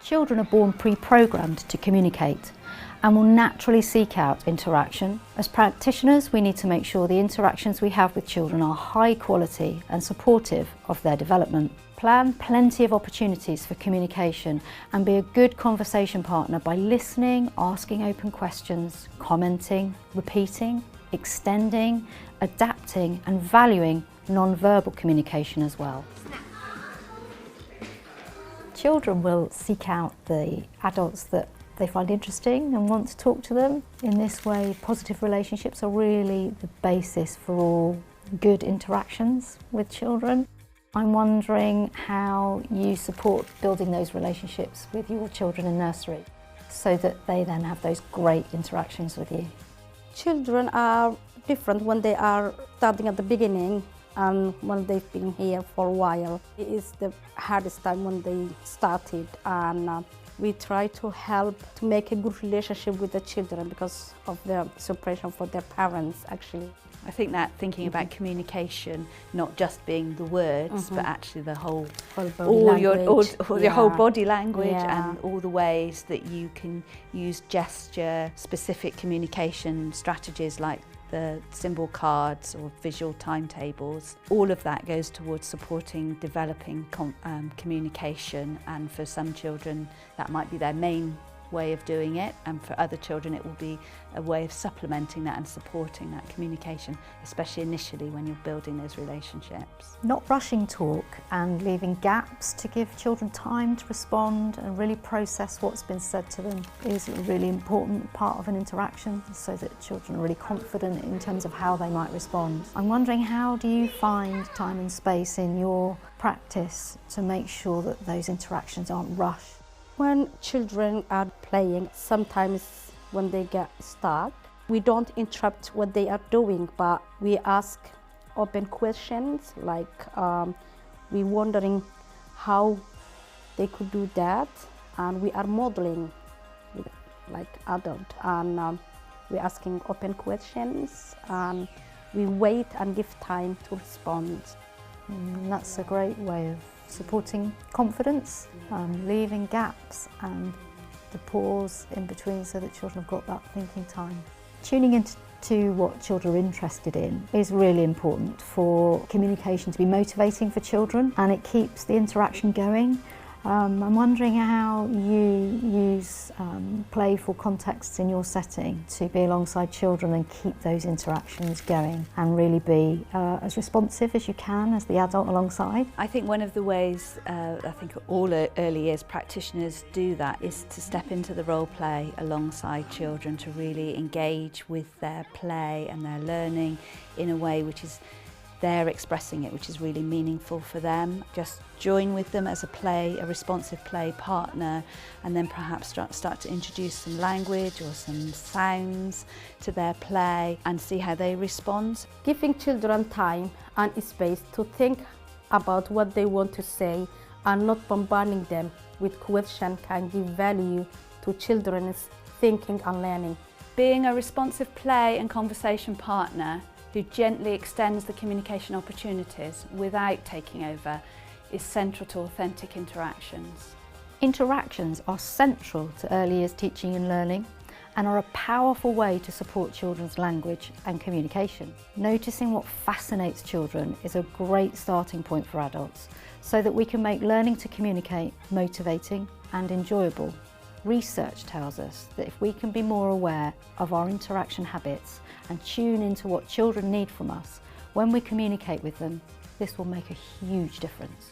Children are born pre-programmed to communicate and will naturally seek out interaction. As practitioners, we need to make sure the interactions we have with children are high quality and supportive of their development. Plan plenty of opportunities for communication and be a good conversation partner by listening, asking open questions, commenting, repeating, extending, adapting and valuing non-verbal communication as well. Children will seek out the adults that they find interesting and want to talk to them. In this way, positive relationships are really the basis for all good interactions with children. I'm wondering how you support building those relationships with your children in nursery so that they then have those great interactions with you. Children are different when they are starting at the beginning and when they've been here for a while. It is the hardest time when they started, and we try to help to make a good relationship with the children because of the separation for their parents, actually. I think that thinking about communication, not just being the words, but actually the whole your whole body language and all the ways that you can use gesture-specific communication strategies like the symbol cards or visual timetables. All of that goes towards supporting developing communication, and for some children that might be their main way of doing it, and for other children it will be a way of supplementing that and supporting that communication, especially initially when you're building those relationships. Not rushing talk and leaving gaps to give children time to respond and really process what's been said to them is a really important part of an interaction, so that children are really confident in terms of how they might respond. I'm wondering, how do you find time and space in your practice to make sure that those interactions aren't rushed? When children are playing, sometimes when they get stuck, we don't interrupt what they are doing, but we ask open questions, like we're wondering how they could do that, and we are modeling like adult, and we're asking open questions, and we wait and give time to respond. That's a great way of supporting confidence, leaving gaps and the pause in between so that children have got that thinking time. Tuning into what children are interested in is really important for communication to be motivating for children, and it keeps the interaction going. I'm wondering how you use playful contexts in your setting to be alongside children and keep those interactions going and really be as responsive as you can as the adult alongside. I think one of the ways I think all early years practitioners do that is to step into the role play alongside children, to really engage with their play and their learning in a way which is they're expressing it, which is really meaningful for them. Just join with them as a responsive play partner, and then perhaps start to introduce some language or some sounds to their play and see how they respond. Giving children time and space to think about what they want to say and not bombarding them with questions can give value to children's thinking and learning. Being a responsive play and conversation partner who gently extends the communication opportunities without taking over is central to authentic interactions. Interactions are central to early years teaching and learning and are a powerful way to support children's language and communication. Noticing what fascinates children is a great starting point for adults, so that we can make learning to communicate motivating and enjoyable. Research tells us that if we can be more aware of our interaction habits and tune into what children need from us when we communicate with them, this will make a huge difference.